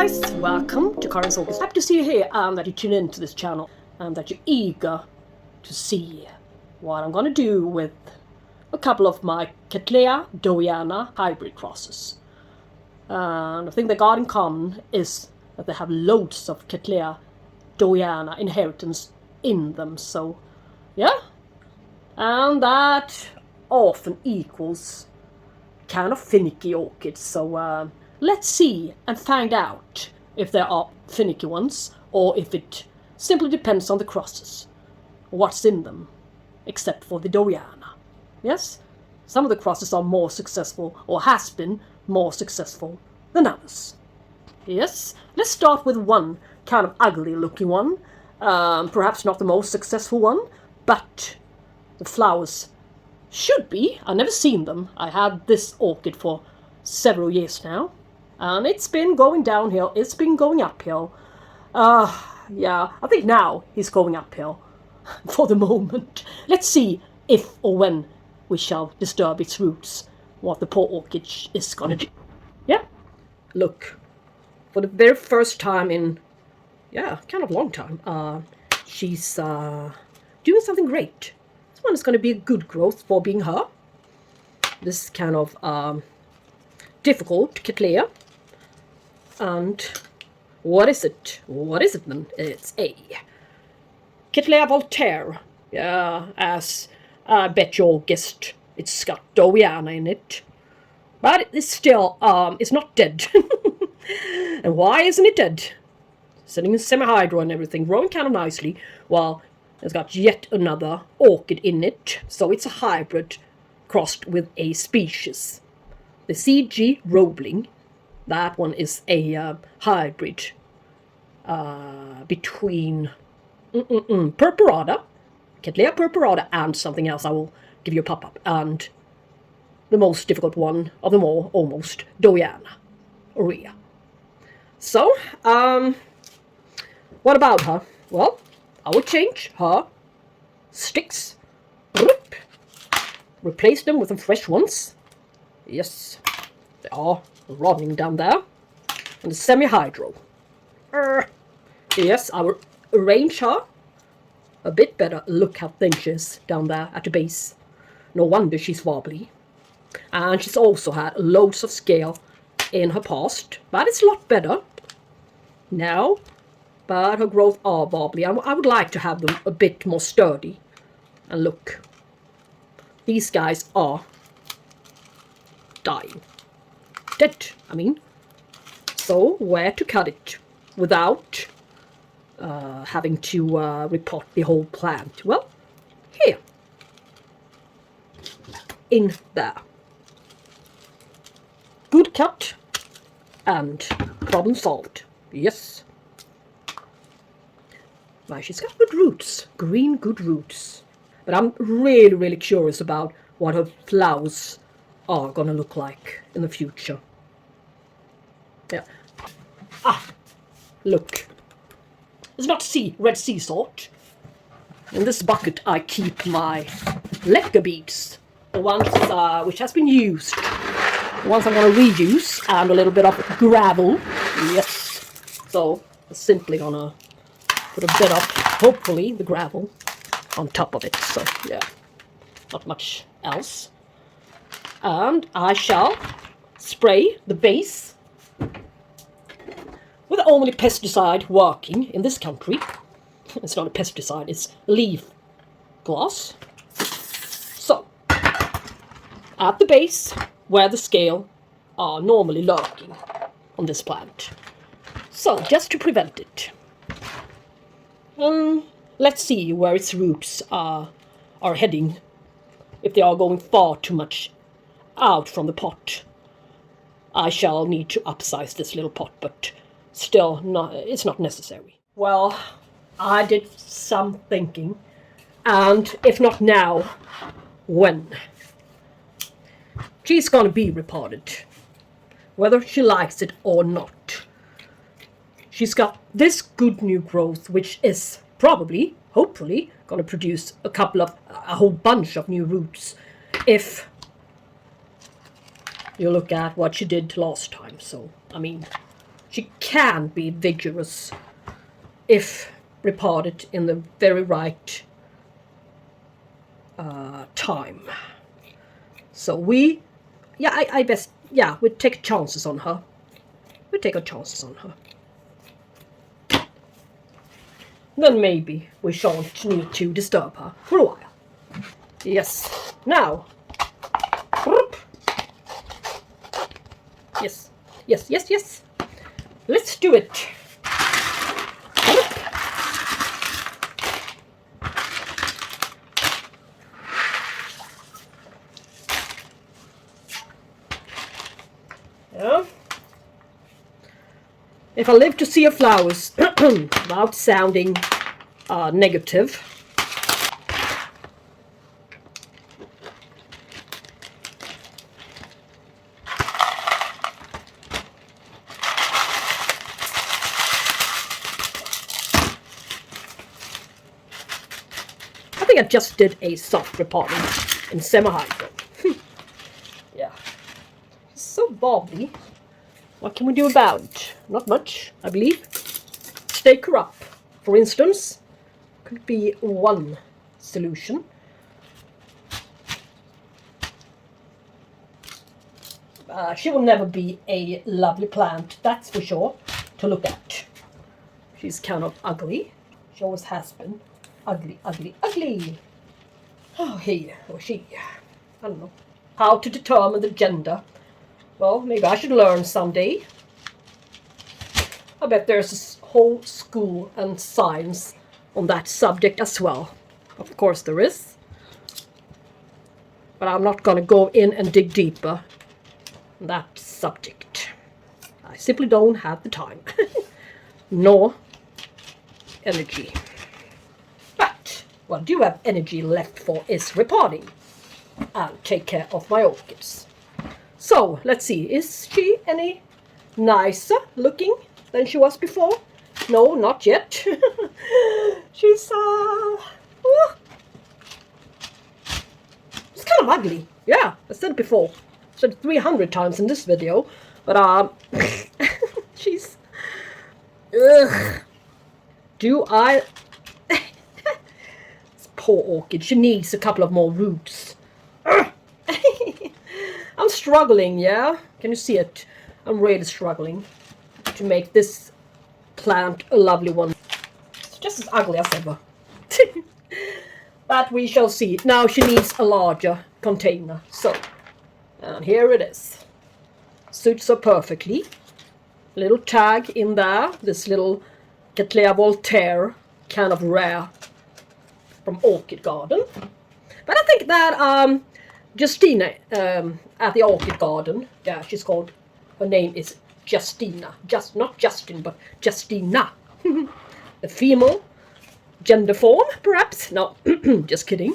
guys, welcome to Karen's Orchids. Happy to see you here and that you tune into this channel and that you're eager to see what I'm going to do with a couple of my Cattleya Dowiana hybrid crosses. And the thing they got in common is that they have loads of Cattleya Dowiana inheritance in them, so yeah. And that often equals kind of finicky orchids, so let's see and find out if there are finicky ones or if it simply depends on the crosses, what's in them, except for the Dowiana. Yes, some of the crosses are more successful or has been more successful than others. Yes, let's start with one kind of ugly looking one, perhaps not the most successful one, but the flowers should be. I've never seen them. I had this orchid for several years now, and it's been going downhill, it's been going uphill. Yeah, I think now he's going uphill for the moment. Let's see if or when we shall disturb its roots, what the poor orchid is gonna do. Yeah, look, for the very first time in, yeah, kind of long time, she's doing something great. This one is going to be a good growth for being her. This kind of difficult Cattleya. And what is it? What is it then? It's a Cattleya Voltaire. Yeah, as I bet you all guessed, it's got Dowiana in it. But it's still, it's not dead. And why isn't it dead? Sitting in semi-hydro and everything, growing kind of nicely. Well, it's got yet another orchid in it, so it's a hybrid crossed with a species. The C.G. Roebling, that one is a hybrid between Purpurata, Cattleya Purpurata, and something else I will give you a pop-up, and the most difficult one of them all, almost, Dowiana, Aurea. So, what about her? Well, I will change her sticks, replace them with some fresh ones. Yes, they are rotting down there. And the semi-hydro. Yes, I will arrange her a bit better. Look how thin she is down there at the base. No wonder she's wobbly. And she's also had loads of scale in her past, but it's a lot better now. But her growth are wobbly. I would like to have them a bit more sturdy. And look, these guys are dying. Dead, I mean. So, where to cut it without having to repot the whole plant? Well, here. In there. Good cut and problem solved. Yes. Why, she's got good roots, green good roots. But I'm really, really curious about what her flowers are gonna look like in the future. Yeah. Look. It's not red sea salt. In this bucket I keep my leca beads, the ones which has been used. The ones I'm gonna reuse, and a little bit of gravel. Yes. So I'm simply gonna put a bit of, hopefully, the gravel on top of it. So, yeah, not much else. And I shall spray the base with the only pesticide working in this country. It's not a pesticide, it's leaf gloss. So, at the base, where the scale are normally lurking on this plant. So, just to prevent it. Let's see where its roots are heading. If they are going far too much out from the pot, I shall need to upsize this little pot, but still, it's not necessary. Well, I did some thinking, and if not now, when? She's gonna be repotted, whether she likes it or not. She's got this good new growth, which is probably, hopefully, going to produce a whole bunch of new roots if you look at what she did last time. So, I mean, she can be vigorous if repotted in the very right time. So we take chances on her. We take our chances on her. Then maybe we shan't need to disturb her for a while. Yes. Now. Yes. Yes, yes, yes. Let's do it. Yeah. If I live to see her flowers, without sounding negative, I think I just did a soft repotting in semi-hydro. Yeah. So bobbly. What can we do about it? Not much, I believe. Stake her up, for instance, could be one solution. She will never be a lovely plant, that's for sure, to look at. She's kind of ugly. She always has been. Ugly, ugly, ugly. Oh, he or she. I don't know. How to determine the gender. Well, maybe I should learn someday. I bet there's a whole school and science on that subject as well. Of course there is. But I'm not going to go in and dig deeper on that subject. I simply don't have the time. Nor energy. But what I do have energy left for is repotting and take care of my orchids. So, let's see, is she any nicer looking than she was before? No, not yet. She's, it's kind of ugly. Yeah, I said it before. I said it 300 times in this video. But, she's... Ugh. Do I... This poor orchid, she needs a couple of more roots. I'm struggling, yeah? Can you see it? I'm really struggling to make this plant a lovely one. It's just as ugly as ever. But we shall see. Now she needs a larger container. So, and here it is. Suits her perfectly. Little tag in there. This little Cattleya Voltaire, kind of rare, from Orchid Garden. But I think that Justina at the Orchid Garden, yeah, she's called, her name is Justina. Not Justin, but Justina. The female gender form, perhaps. No, just kidding.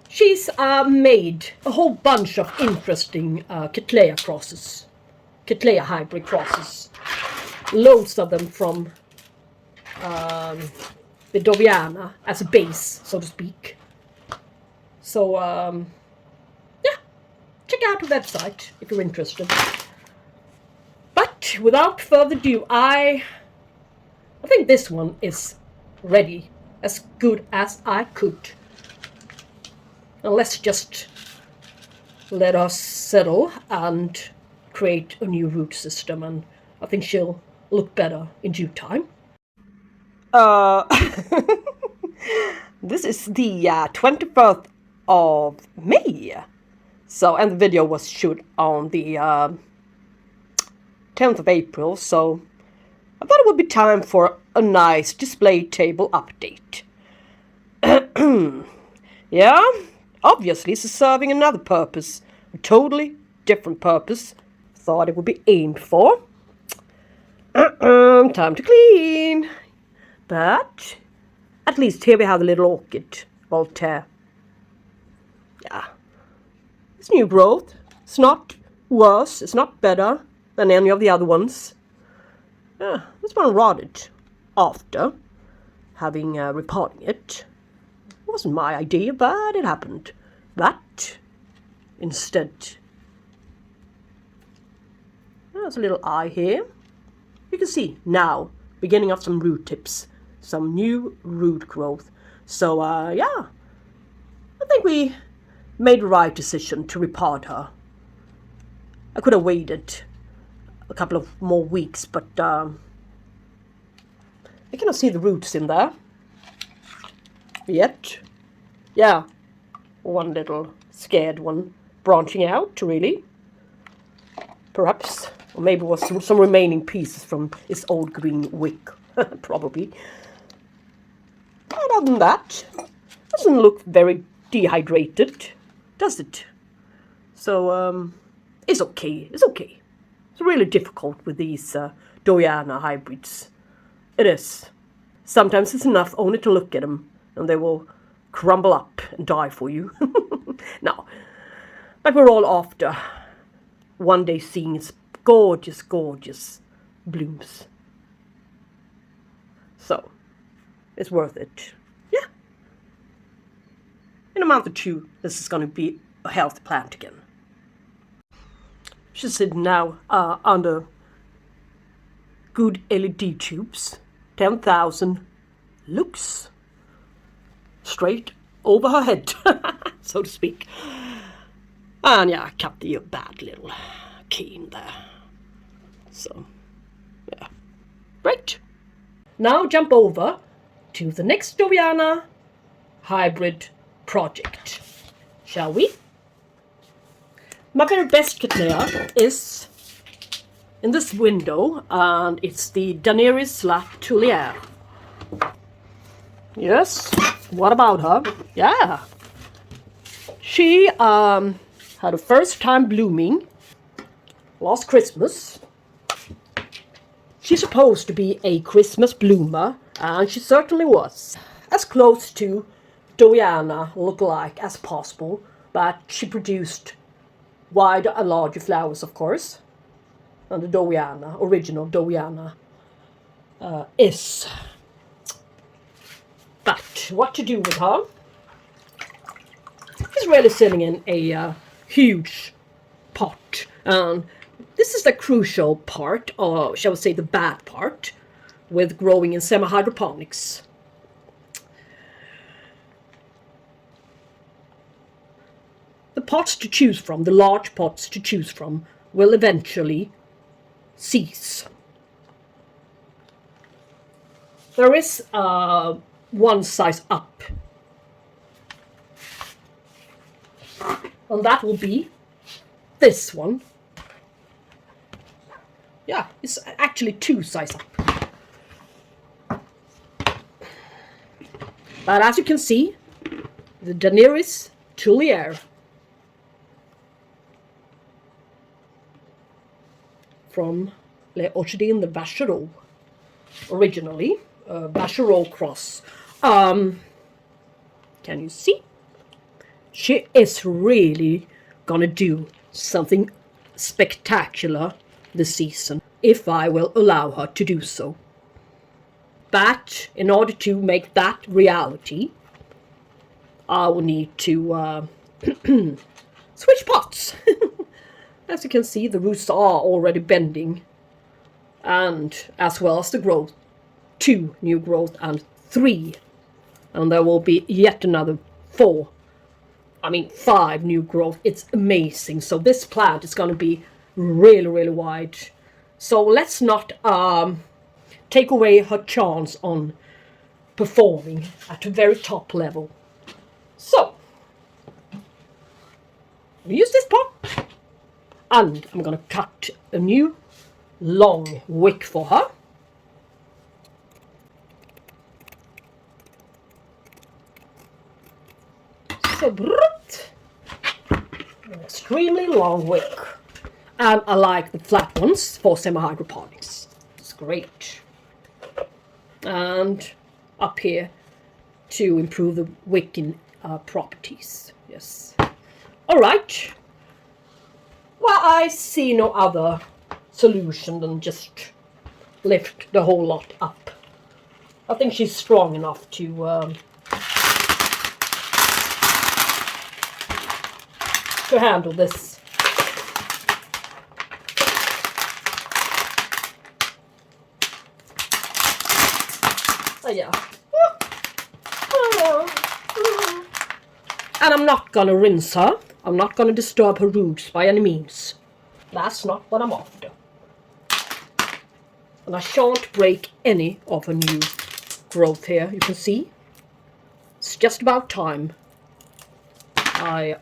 She's made a whole bunch of interesting Cattleya crosses. Cattleya hybrid crosses. Loads of them from the Dowiana as a base, so to speak. So, yeah, check out the website if you're interested. But without further ado, I think this one is ready, as good as I could. And let's just let us settle and create a new root system, and I think she'll look better in due time. This is the 21st of May. So, and the video was shot on the 10th of April, so I thought it would be time for a nice display table update. Yeah, obviously it's serving another purpose, a totally different purpose. Thought it would be aimed for. Time to clean. But at least here we have the little orchid, Voltaire. Yeah, it's new growth. It's not worse. It's not better than any of the other ones. Yeah, this one rotted after having repotting it. It wasn't my idea, but it happened. But instead, There's a little eye here. You can see now, beginning of some root tips, some new root growth. So yeah, I think we made the right decision to repot her. I could have waited a couple of more weeks, but I cannot see the roots in there yet. Yeah, one little scared one branching out, really. Perhaps, or maybe it was some remaining pieces from its old green wick, probably. But other than that, doesn't look very dehydrated, does it? So it's okay. It's okay. It's really difficult with these Dowiana hybrids. It is. Sometimes it's enough only to look at them, and they will crumble up and die for you. No, but we're all after one day seeing its gorgeous, gorgeous blooms. So it's worth it. Yeah. In a month or two, this is going to be a healthy plant again. She's sitting now under good LED tubes, 10,000 lux, straight over her head, so to speak. And yeah, I cut the bad little cane there. So, yeah, great. Now jump over to the next Dowiana hybrid project, shall we? My very best Cattleya is in this window, and it's the Daenerys La Tuliere. Yes, what about her? Yeah, she had her first time blooming last Christmas. She's supposed to be a Christmas bloomer, and she certainly was. As close to Dowiana look-alike as possible, but she produced wider and larger flowers, of course, and the Dowiana, original Dowiana, is. But what to do with her is really sitting in a huge pot. This is the crucial part, or shall we say the bad part, with growing in semi-hydroponics. The pots to choose from, the large pots to choose from, will eventually cease. There is one size up, and that will be this one. Yeah, it's actually two size up. But as you can see, the Daenerys Tuliere from Les Orchids de Vachereau, originally Vachereau cross. Can you see? She is really gonna do something spectacular this season, if I will allow her to do so. But in order to make that reality, I will need to switch pots. As you can see, the roots are already bending, and as well as the growth, 2 new growth and 3, and there will be yet another 5 new growth. It's amazing. So this plant is going to be really, really wide. So let's not take away her chance on performing at a very top level. So we use this pot, and I'm going to cut a new long wick for her. So an extremely long wick. And I like the flat ones for semi-hydroponics. It's great. And up here to improve the wicking properties. Yes. All right. Well, I see no other solution than just lift the whole lot up. I think she's strong enough to handle this. Yeah. And I'm not gonna rinse her. I'm not gonna disturb her roots by any means. That's not what I'm after. And I shan't break any of her new growth here. You can see. It's just about time I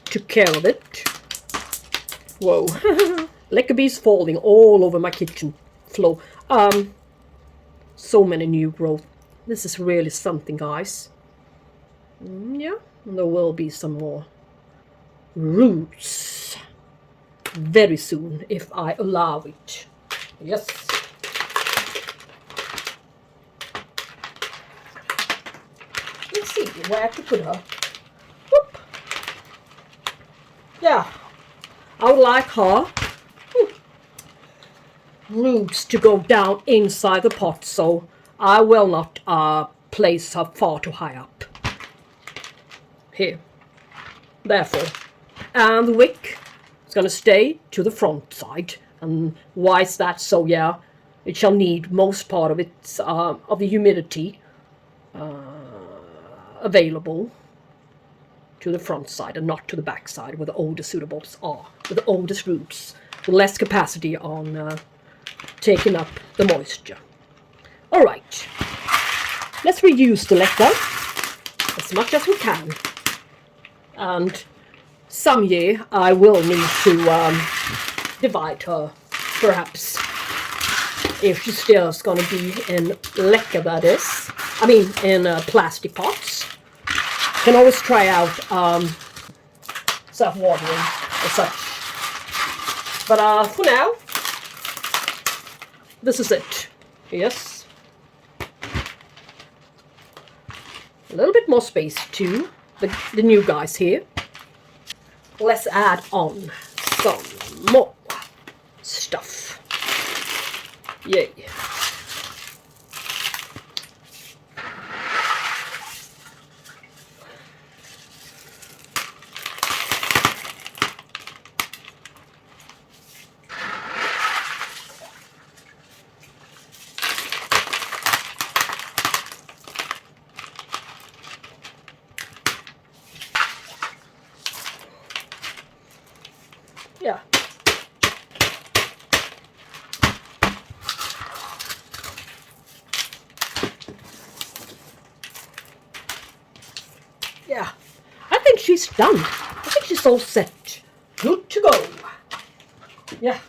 took care of it. Whoa. Leckerbees falling all over my kitchen floor. So many new growth. This is really something, guys. Yeah, and there will be some more roots very soon if I allow it. Yes. Let's see where to put her. Whoop. Yeah, I would like her roots to go down inside the pot, so I will not place her far too high up. Here. Therefore. And the wick is going to stay to the front side. And why is that? So yeah, it shall need most part of its of the humidity available to the front side and not to the back side where the oldest pseudobulbs are, with the oldest roots, with less capacity on taking up the moisture. Alright, let's reuse the letter as much as we can. And some year I will need to divide her, perhaps, if she still is going to be in lecker, that is. I mean, in plastic pots. Can always try out self-watering or such. But for now, this is it. Yes. A little bit more space to the new guys here. Let's add on some more stuff. Yay. Yeah. Yeah. I think she's done. I think she's all set. Good to go. Yeah.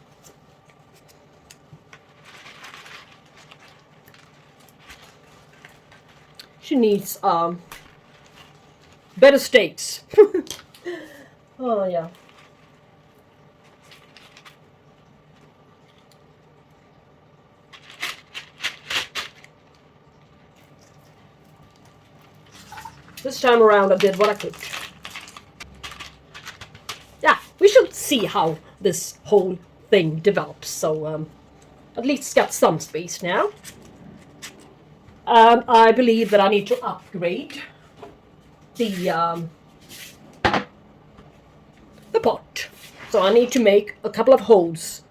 She needs better stakes. Oh yeah. This time around I did what I could. Yeah, we should see how this whole thing develops. So at least it's got some space now. And I believe that I need to upgrade the pot. So I need to make a couple of holes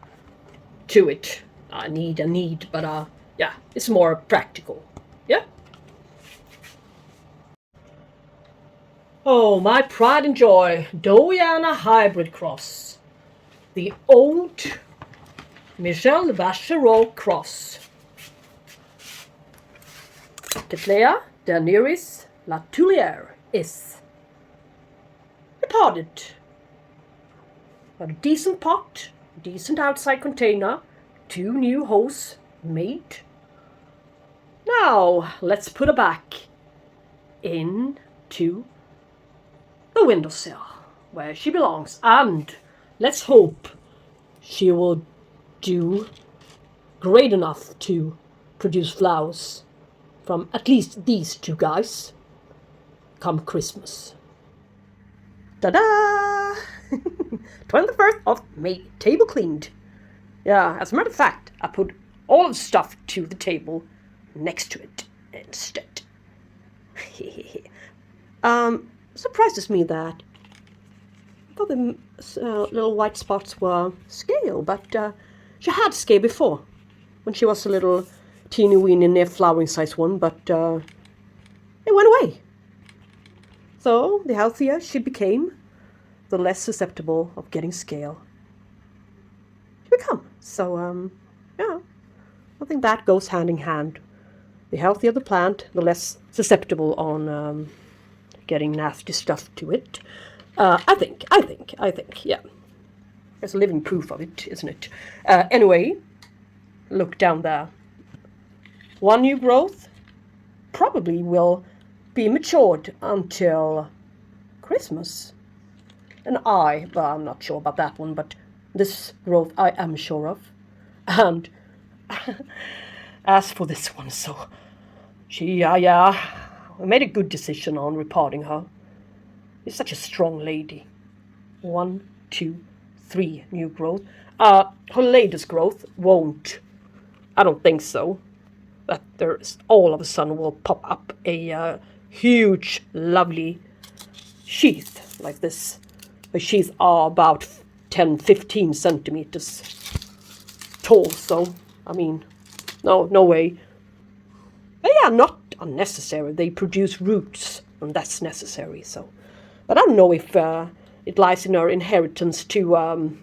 to it. I need, but yeah, it's more practical. Yeah. Oh, my pride and joy, Dowiana hybrid cross. The old Michel Vachereau cross. Cattleya Daenerys Latouliere is repotted. Got a decent pot, decent outside container, 2 new holes made. Now, let's put her back into the windowsill where she belongs, and let's hope she will do great enough to produce flowers from at least these 2 guys come Christmas. Ta-da! 21st of May, table cleaned. Yeah, as a matter of fact, I put all of the stuff to the table next to it instead. Surprises me that I thought the little white spots were scale, but she had scale before when she was a little teeny weeny near flowering size one, but it went away. So the healthier she became, the less susceptible of getting scale she become. So yeah, I think that goes hand in hand. The healthier the plant, the less susceptible on getting nasty stuff to it. I think, yeah. There's a living proof of it, isn't it? Anyway, look down there. One new growth probably will be matured until Christmas. And well, I'm not sure about that one, but this growth I am sure of. And as for this one, so yeah, we made a good decision on repotting her. She's such a strong lady. 1, 2, 3 new growth. Her latest growth won't. I don't think so. That there's all of a sudden will pop up a huge, lovely sheath like this. The sheaths are about 10-15 centimeters tall. So I mean, no way. They are not unnecessary. They produce roots, and that's necessary. So, but I don't know if it lies in her inheritance to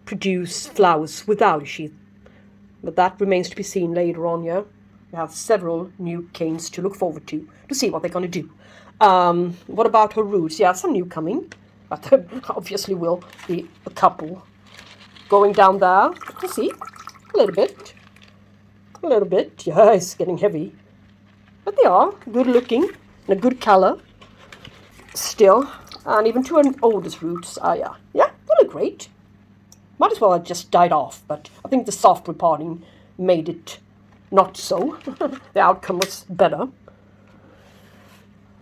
produce flowers without a sheath. But that remains to be seen later on, yeah? We have several new canes to look forward to see what they're going to do. What about her roots? Yeah, some new coming. But there obviously will be a couple going down there. You see, a little bit. Yeah, it's getting heavy. But they are good looking and a good color still. And even to her oldest roots, yeah, they look great. Might as well have just died off, but I think the soft repotting made it not so. The outcome was better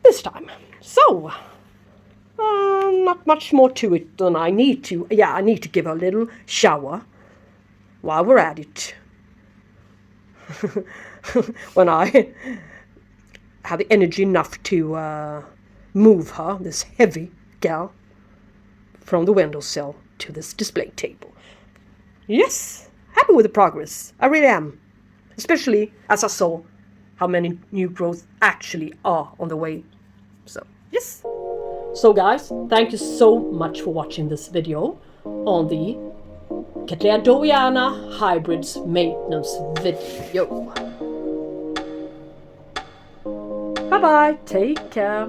this time. So, not much more to it than I need to. Yeah, I need to give her a little shower while we're at it. When I have the energy enough to move her, this heavy gal, from the windowsill to this display table. Yes, happy with the progress. I really am. Especially as I saw how many new growths actually are on the way. So, yes. So guys, thank you so much for watching this video on the Cattleya Dowiana hybrids maintenance video. Bye bye, take care.